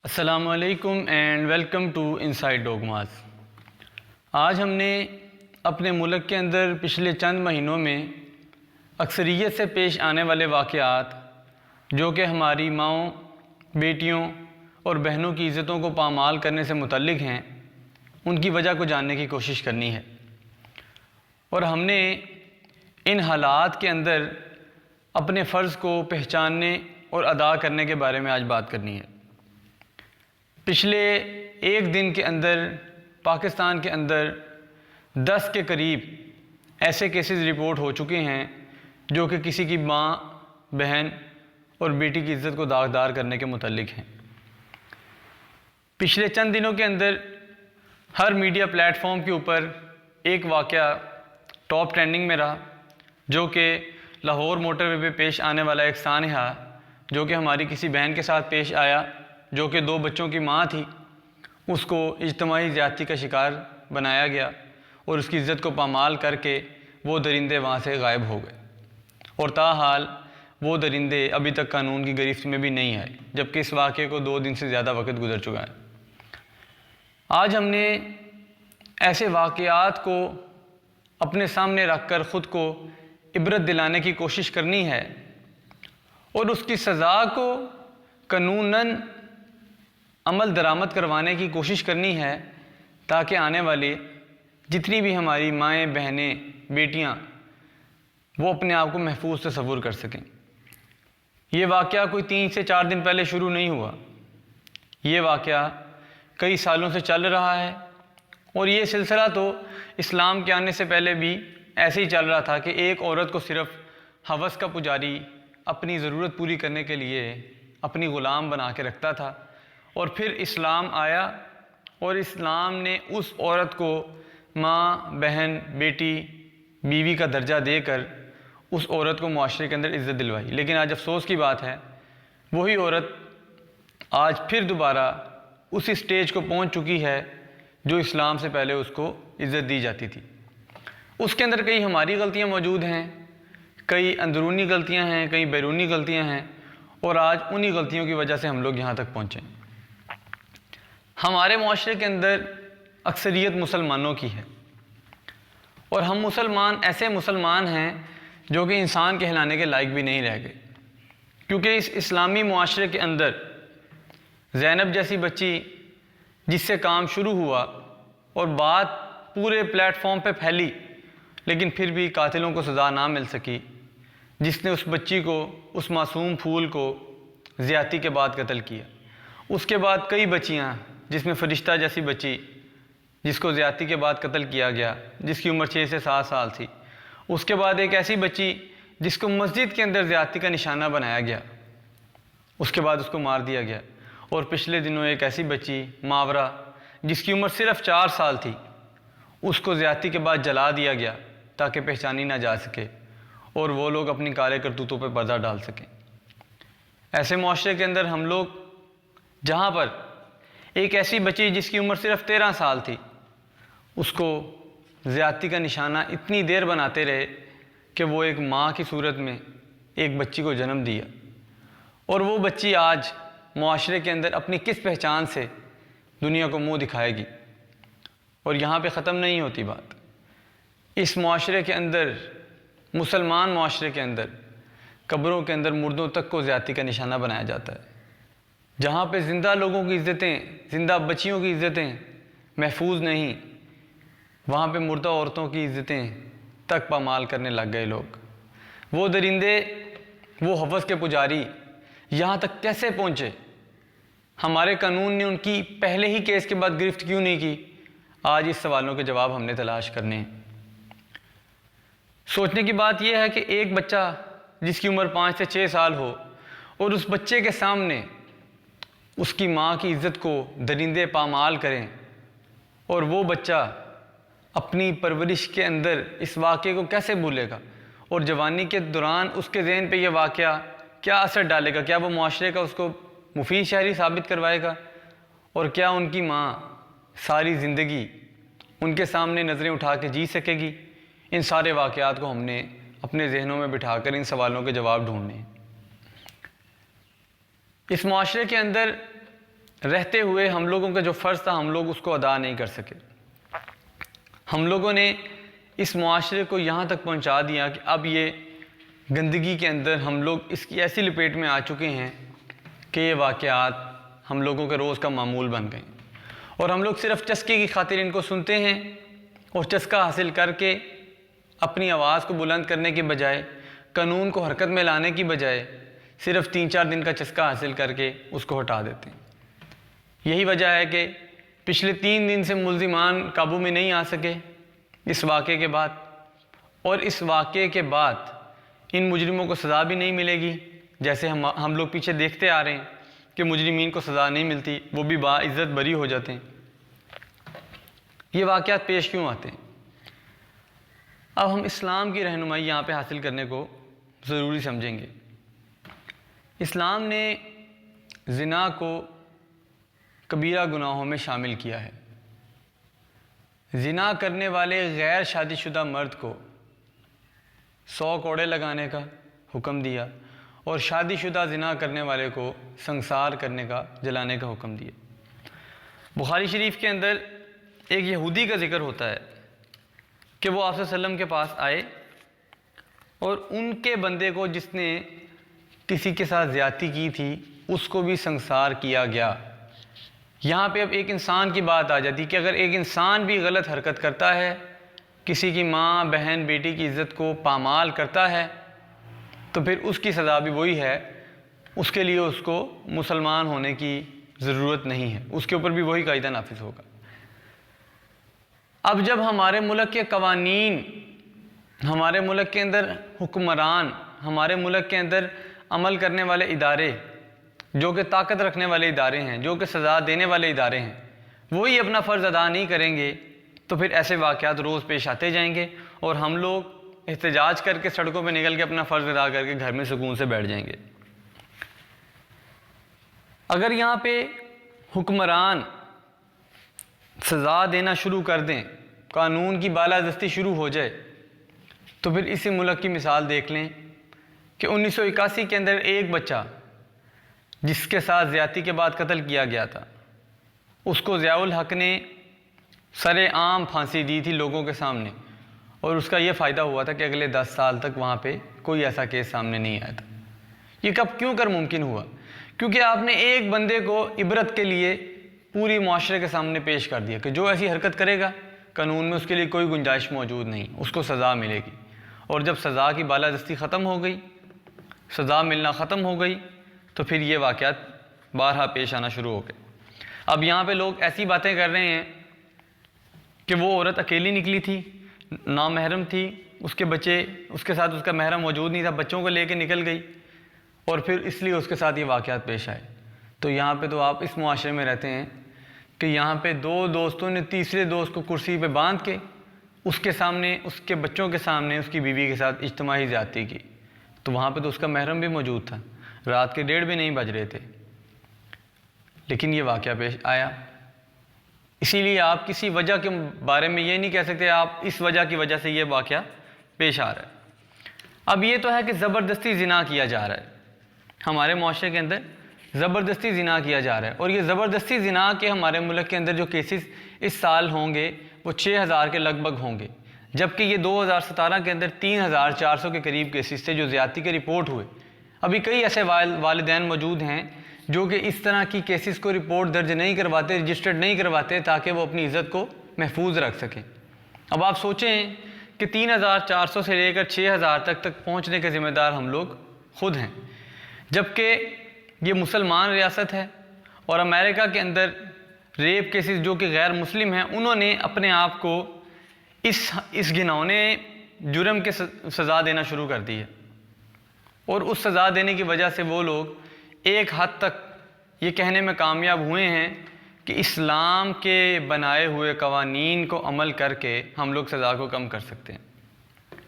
السلام علیکم and welcome to inside ڈوگماز۔ آج ہم نے اپنے ملک کے اندر پچھلے چند مہینوں میں اکثریت سے پیش آنے والے واقعات جو کہ ہماری ماؤں، بیٹیوں اور بہنوں کی عزتوں کو پامال کرنے سے متعلق ہیں، ان کی وجہ کو جاننے کی کوشش کرنی ہے، اور ہم نے ان حالات کے اندر اپنے فرض کو پہچاننے اور ادا کرنے کے بارے میں آج بات کرنی ہے۔ پچھلے ایک دن کے اندر پاکستان کے اندر 10 کے قریب ایسے کیسز رپورٹ ہو چکے ہیں جو کہ کسی کی ماں، بہن اور بیٹی کی عزت کو داغدار کرنے کے متعلق ہیں۔ پچھلے چند دنوں کے اندر ہر میڈیا پلیٹ فارم کے اوپر ایک واقعہ ٹاپ ٹرینڈنگ میں رہا، جو کہ لاہور موٹر وے پہ پیش آنے والا ایک سانحہ جو کہ ہماری کسی بہن کے ساتھ پیش آیا، جو کہ 2 بچوں کی ماں تھی، اس کو اجتماعی زیادتی کا شکار بنایا گیا اور اس کی عزت کو پامال کر کے وہ درندے وہاں سے غائب ہو گئے، اور تاحال وہ درندے ابھی تک قانون کی گرفت میں بھی نہیں آئے، جبکہ اس واقعے کو 2 دن سے زیادہ وقت گزر چکا ہے۔ آج ہم نے ایسے واقعات کو اپنے سامنے رکھ کر خود کو عبرت دلانے کی کوشش کرنی ہے اور اس کی سزا کو قانوناً عمل درآمد کروانے کی کوشش کرنی ہے، تاکہ آنے والی جتنی بھی ہماری مائیں، بہنیں، بیٹیاں وہ اپنے آپ کو محفوظ تصور کر سکیں۔ یہ واقعہ کوئی 3 سے 4 دن پہلے شروع نہیں ہوا، یہ واقعہ کئی سالوں سے چل رہا ہے، اور یہ سلسلہ تو اسلام کے آنے سے پہلے بھی ایسے ہی چل رہا تھا کہ ایک عورت کو صرف ہوس کا پجاری اپنی ضرورت پوری کرنے کے لیے اپنی غلام بنا کے رکھتا تھا، اور پھر اسلام آیا اور اسلام نے اس عورت کو ماں، بہن، بیٹی، بیوی کا درجہ دے کر اس عورت کو معاشرے کے اندر عزت دلوائی۔ لیکن آج افسوس کی بات ہے، وہی عورت آج پھر دوبارہ اسی سٹیج کو پہنچ چکی ہے جو اسلام سے پہلے اس کو عزت دی جاتی تھی۔ اس کے اندر کئی ہماری غلطیاں موجود ہیں، کئی اندرونی غلطیاں ہیں، کئی بیرونی غلطیاں ہیں، اور آج انہی غلطیوں کی وجہ سے ہم لوگ یہاں تک پہنچے۔ ہمارے معاشرے کے اندر اکثریت مسلمانوں کی ہے، اور ہم مسلمان ایسے مسلمان ہیں جو کہ انسان کہلانے کے لائق بھی نہیں رہ گئے، کیونکہ اس اسلامی معاشرے کے اندر زینب جیسی بچی جس سے کام شروع ہوا اور بات پورے پلیٹ فارم پہ پھیلی، لیکن پھر بھی قاتلوں کو سزا نہ مل سکی، جس نے اس بچی کو، اس معصوم پھول کو زیادتی کے بعد قتل کیا۔ اس کے بعد کئی بچیاں، جس میں فرشتہ جیسی بچی جس کو زیادتی کے بعد قتل کیا گیا، جس کی عمر 6 سے 7 سال تھی۔ اس کے بعد ایک ایسی بچی جس کو مسجد کے اندر زیادتی کا نشانہ بنایا گیا، اس کے بعد اس کو مار دیا گیا۔ اور پچھلے دنوں ایک ایسی بچی ماورا جس کی عمر صرف 4 سال تھی، اس کو زیادتی کے بعد جلا دیا گیا تاکہ پہچانی نہ جا سکے اور وہ لوگ اپنی کالے کرتوتوں پہ پردہ ڈال سکیں۔ ایسے معاشرے کے اندر ہم لوگ جہاں پر ایک ایسی بچی جس کی عمر صرف 13 سال تھی، اس کو زیادتی کا نشانہ اتنی دیر بناتے رہے کہ وہ ایک ماں کی صورت میں ایک بچی کو جنم دیا، اور وہ بچی آج معاشرے کے اندر اپنی کس پہچان سے دنیا کو منہ دکھائے گی۔ اور یہاں پہ ختم نہیں ہوتی بات، اس معاشرے کے اندر، مسلمان معاشرے کے اندر، قبروں کے اندر مردوں تک کو زیادتی کا نشانہ بنایا جاتا ہے۔ جہاں پہ زندہ لوگوں کی عزتیں، زندہ بچیوں کی عزتیں محفوظ نہیں، وہاں پہ مردہ عورتوں کی عزتیں تک پامال کرنے لگ گئے لوگ۔ وہ درندے، وہ ہوس کے پجاری یہاں تک کیسے پہنچے؟ ہمارے قانون نے ان کی پہلے ہی کیس کے بعد گرفت کیوں نہیں کی؟ آج اس سوالوں کے جواب ہم نے تلاش کرنے ہیں۔ سوچنے کی بات یہ ہے کہ ایک بچہ جس کی عمر 5 سے 6 سال ہو، اور اس بچے کے سامنے اس کی ماں کی عزت کو درندے پامال کریں، اور وہ بچہ اپنی پرورش کے اندر اس واقعے کو کیسے بھولے گا، اور جوانی کے دوران اس کے ذہن پہ یہ واقعہ کیا اثر ڈالے گا؟ کیا وہ معاشرے کا اس کو مفید شہری ثابت کروائے گا؟ اور کیا ان کی ماں ساری زندگی ان کے سامنے نظریں اٹھا کے جی سکے گی؟ ان سارے واقعات کو ہم نے اپنے ذہنوں میں بٹھا کر ان سوالوں کے جواب ڈھونڈنے ہیں۔ اس معاشرے کے اندر رہتے ہوئے ہم لوگوں کا جو فرض تھا ہم لوگ اس کو ادا نہیں کر سکے۔ ہم لوگوں نے اس معاشرے کو یہاں تک پہنچا دیا کہ اب یہ گندگی کے اندر ہم لوگ اس کی ایسی لپیٹ میں آ چکے ہیں کہ یہ واقعات ہم لوگوں کے روز کا معمول بن گئے، اور ہم لوگ صرف چسکے کی خاطر ان کو سنتے ہیں، اور چسکا حاصل کر کے اپنی آواز کو بلند کرنے کی بجائے، قانون کو حرکت میں لانے کی بجائے صرف 3-4 دن کا چسکا حاصل کر کے اس کو ہٹا دیتے ہیں۔ یہی وجہ ہے کہ پچھلے 3 دن سے ملزمان قابو میں نہیں آ سکے اس واقعے کے بعد، اور اس واقعے کے بعد ان مجرموں کو سزا بھی نہیں ملے گی، جیسے ہم لوگ پیچھے دیکھتے آ رہے ہیں کہ مجرمین کو سزا نہیں ملتی، وہ بھی باعزت بری ہو جاتے ہیں۔ یہ واقعات پیش کیوں آتے ہیں؟ اب ہم اسلام کی رہنمائی یہاں پہ حاصل کرنے کو ضروری سمجھیں گے۔ اسلام نے زنا کو کبیرہ گناہوں میں شامل کیا ہے۔ زنا کرنے والے غیر شادی شدہ مرد کو 100 کوڑے لگانے کا حکم دیا، اور شادی شدہ زنا کرنے والے کو سنسار کرنے کا، جلانے کا حکم دیا۔ بخاری شریف کے اندر ایک یہودی کا ذکر ہوتا ہے کہ وہ آپ صلی اللہ علیہ وسلم کے پاس آئے، اور ان کے بندے کو جس نے کسی کے ساتھ زیادتی کی تھی اس کو بھی سنسار کیا گیا۔ یہاں پہ اب ایک انسان کی بات آ جاتی کہ اگر ایک انسان بھی غلط حرکت کرتا ہے، کسی کی ماں، بہن، بیٹی کی عزت کو پامال کرتا ہے، تو پھر اس کی سزا بھی وہی ہے، اس کے لیے اس کو مسلمان ہونے کی ضرورت نہیں ہے، اس کے اوپر بھی وہی قاعدہ نافذ ہوگا۔ اب جب ہمارے ملک کے قوانین، ہمارے ملک کے اندر حکمران، ہمارے ملک کے اندر عمل کرنے والے ادارے، جو کہ طاقت رکھنے والے ادارے ہیں، جو کہ سزا دینے والے ادارے ہیں، وہی اپنا فرض ادا نہیں کریں گے، تو پھر ایسے واقعات روز پیش آتے جائیں گے، اور ہم لوگ احتجاج کر کے سڑکوں پہ نکل کے اپنا فرض ادا کر کے گھر میں سکون سے بیٹھ جائیں گے۔ اگر یہاں پہ حکمران سزا دینا شروع کر دیں، قانون کی بالادستی شروع ہو جائے، تو پھر اسی ملک کی مثال دیکھ لیں کہ 1981 کے اندر ایک بچہ جس کے ساتھ زیادتی کے بعد قتل کیا گیا تھا، اس کو ضیاء الحق نے سر عام پھانسی دی تھی لوگوں کے سامنے، اور اس کا یہ فائدہ ہوا تھا کہ اگلے 10 سال تک وہاں پہ کوئی ایسا کیس سامنے نہیں آیا تھا۔ یہ کب کیوں کر ممکن ہوا؟ کیونکہ آپ نے ایک بندے کو عبرت کے لیے پوری معاشرے کے سامنے پیش کر دیا کہ جو ایسی حرکت کرے گا قانون میں اس کے لیے کوئی گنجائش موجود نہیں، اس کو سزا ملے گی۔ اور جب سزا کی بالادستی ختم ہو گئی، سزا ملنا ختم ہو گئی، تو پھر یہ واقعات بارہا پیش آنا شروع ہو گئے۔ اب یہاں پہ لوگ ایسی باتیں کر رہے ہیں کہ وہ عورت اکیلی نکلی تھی، نامحرم تھی، اس کے بچے، اس کے ساتھ اس کا محرم موجود نہیں تھا، بچوں کو لے کے نکل گئی، اور پھر اس لیے اس کے ساتھ یہ واقعات پیش آئے۔ تو یہاں پہ تو آپ اس معاشرے میں رہتے ہیں کہ یہاں پہ 2 دوستوں نے تیسرے دوست کو کرسی پہ باندھ کے اس کے سامنے، اس کے بچوں کے سامنے اس کی بیوی کے ساتھ اجتماعی زیادتی کی، تو وہاں پہ تو اس کا محرم بھی موجود تھا، رات کے 1:30 بھی نہیں بج رہے تھے، لیکن یہ واقعہ پیش آیا۔ اسی لیے آپ کسی وجہ کے بارے میں یہ نہیں کہہ سکتے آپ اس وجہ کی وجہ سے یہ واقعہ پیش آ رہا ہے۔ اب یہ تو ہے کہ زبردستی زنا کیا جا رہا ہے، ہمارے معاشرے کے اندر زبردستی زنا کیا جا رہا ہے، اور یہ زبردستی زنا کے ہمارے ملک کے اندر جو کیسز اس سال ہوں گے وہ 6000 کے لگ بھگ ہوں گے، جبکہ یہ 2017 کے اندر 3400 کے قریب کیسز تھے جو زیادتی کے رپورٹ ہوئے۔ ابھی کئی ایسے والدین موجود ہیں جو کہ اس طرح کی کیسز کو رپورٹ درج نہیں کرواتے، رجسٹرڈ نہیں کرواتے، تاکہ وہ اپنی عزت کو محفوظ رکھ سکیں۔ اب آپ سوچیں کہ 3400 سے لے کر 6000 تک پہنچنے کے ذمہ دار ہم لوگ خود ہیں، جبکہ یہ مسلمان ریاست ہے، اور امریکہ کے اندر ریپ کیسز جو کہ غیر مسلم ہیں انہوں نے اپنے آپ کو اس گھناؤنے جرم کے سزا دینا شروع کر دی ہے، اور اس سزا دینے کی وجہ سے وہ لوگ ایک حد تک یہ کہنے میں کامیاب ہوئے ہیں کہ اسلام کے بنائے ہوئے قوانین کو عمل کر کے ہم لوگ سزا کو کم کر سکتے ہیں۔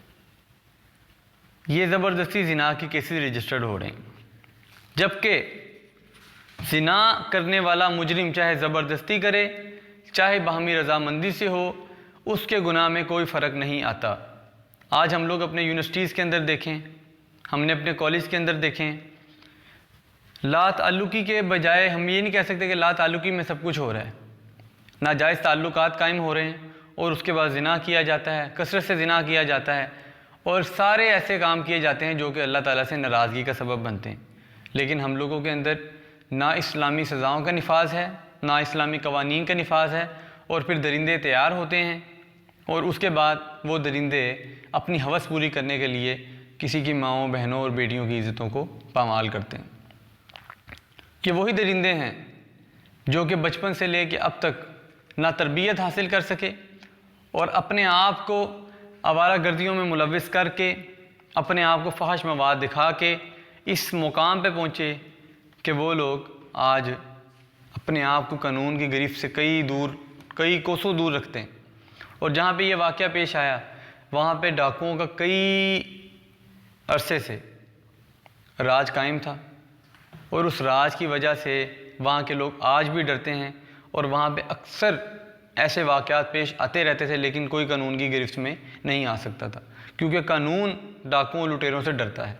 یہ زبردستی زنا کی کیسز رجسٹرڈ ہو رہے ہیں، جبکہ زنا کرنے والا مجرم چاہے زبردستی کرے، چاہے باہمی رضامندی سے ہو، اس کے گناہ میں کوئی فرق نہیں آتا۔ آج ہم لوگ اپنے یونیورسٹیز کے اندر دیکھیں، ہم نے اپنے کالج کے اندر دیکھیں، لا تعلقی کے بجائے ہم یہ نہیں کہہ سکتے کہ لا تعلقی میں سب کچھ ہو رہا ہے، ناجائز تعلقات قائم ہو رہے ہیں اور اس کے بعد زنا کیا جاتا ہے، کثرت سے زنا کیا جاتا ہے، اور سارے ایسے کام کیے جاتے ہیں جو کہ اللہ تعالیٰ سے ناراضگی کا سبب بنتے ہیں، لیکن ہم لوگوں کے اندر نہ اسلامی سزاؤں کا نفاذ ہے، نہ اسلامی قوانین کا نفاذ ہے، اور پھر درندے تیار ہوتے ہیں اور اس کے بعد وہ درندے اپنی ہوس پوری کرنے کے لیے کسی کی ماؤں بہنوں اور بیٹیوں کی عزتوں کو پامال کرتے ہیں۔ یہ وہی درندے ہیں جو کہ بچپن سے لے کے اب تک نہ تربیت حاصل کر سکے اور اپنے آپ کو آوارہ گردیوں میں ملوث کر کے، اپنے آپ کو فحش مواد دکھا کے اس مقام پہ پہنچے کہ وہ لوگ آج اپنے آپ کو قانون کی گرفت سے کئی کوسوں دور رکھتے ہیں، اور جہاں پہ یہ واقعہ پیش آیا وہاں پہ ڈاکوؤں کا کئی عرصے سے راج قائم تھا، اور اس راج کی وجہ سے وہاں کے لوگ آج بھی ڈرتے ہیں، اور وہاں پہ اکثر ایسے واقعات پیش آتے رہتے تھے لیکن کوئی قانون کی گرفت میں نہیں آ سکتا تھا، کیونکہ قانون ڈاکوؤں لٹیروں سے ڈرتا ہے۔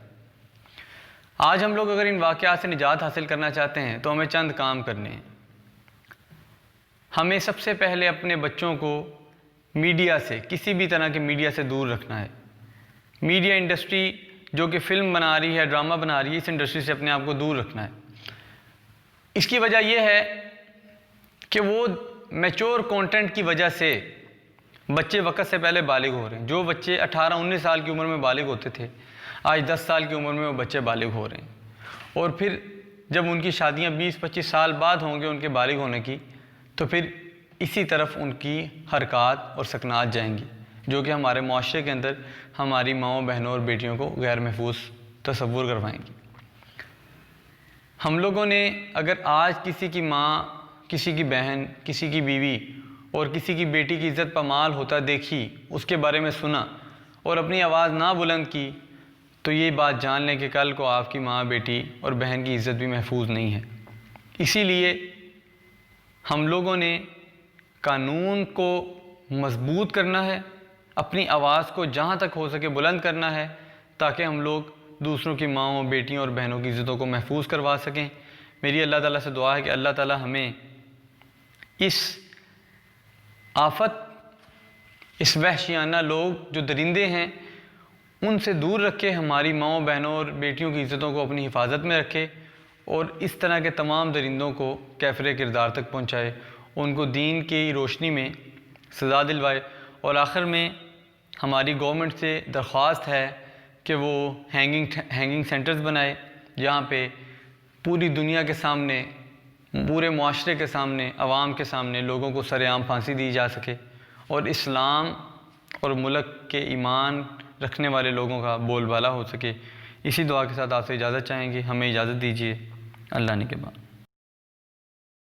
آج ہم لوگ اگر ان واقعات سے نجات حاصل کرنا چاہتے ہیں تو ہمیں چند کام کرنے ہیں۔ ہمیں سب سے پہلے اپنے بچوں کو میڈیا سے، کسی بھی طرح کے میڈیا سے دور رکھنا ہے۔ میڈیا انڈسٹری جو کہ فلم بنا رہی ہے، ڈرامہ بنا رہی ہے، اس انڈسٹری سے اپنے آپ کو دور رکھنا ہے۔ اس کی وجہ یہ ہے کہ وہ میچور کانٹینٹ کی وجہ سے بچے وقت سے پہلے بالغ ہو رہے ہیں۔ جو بچے 18-19 سال کی عمر میں بالغ ہوتے تھے، آج 10 سال کی عمر میں وہ بچے بالغ ہو رہے ہیں، اور پھر جب ان کی شادیاں 20-25 سال بعد ہوں گے ان کے بالغ ہونے کی، تو پھر اسی طرف ان کی حرکات اور سکنات جائیں گی، جو کہ ہمارے معاشرے کے اندر ہماری ماؤں بہنوں اور بیٹیوں کو غیر محفوظ تصور کروائیں گی۔ ہم لوگوں نے اگر آج کسی کی ماں، کسی کی بہن، کسی کی بیوی اور کسی کی بیٹی کی عزت پامال ہوتا دیکھی، اس کے بارے میں سنا اور اپنی آواز نہ بلند کی، تو یہ بات جان لیں کہ کل کو آپ کی ماں، بیٹی اور بہن کی عزت بھی محفوظ نہیں ہے۔ اسی لیے ہم لوگوں نے قانون کو مضبوط کرنا ہے، اپنی آواز کو جہاں تک ہو سکے بلند کرنا ہے، تاکہ ہم لوگ دوسروں کی ماؤں، بیٹیوں اور بہنوں کی عزتوں کو محفوظ کروا سکیں۔ میری اللہ تعالیٰ سے دعا ہے کہ اللہ تعالیٰ ہمیں اس آفت، اس وحشیانہ لوگ جو درندے ہیں ان سے دور رکھے، ہماری ماؤں، بہنوں اور بیٹیوں کی عزتوں کو اپنی حفاظت میں رکھے، اور اس طرح کے تمام درندوں کو کیفر کردار تک پہنچائے، ان کو دین کی روشنی میں سزا دلوائے۔ اور آخر میں ہماری گورنمنٹ سے درخواست ہے کہ وہ ہینگنگ سینٹرز بنائے، جہاں پہ پوری دنیا کے سامنے، پورے معاشرے کے سامنے، عوام کے سامنے لوگوں کو سر عام پھانسی دی جا سکے، اور اسلام اور ملک کے ایمان رکھنے والے لوگوں کا بول بالا ہو سکے۔ اسی دعا کے ساتھ آپ سے اجازت چاہیں گے، ہمیں اجازت دیجیے۔ اللہ نے کے بعد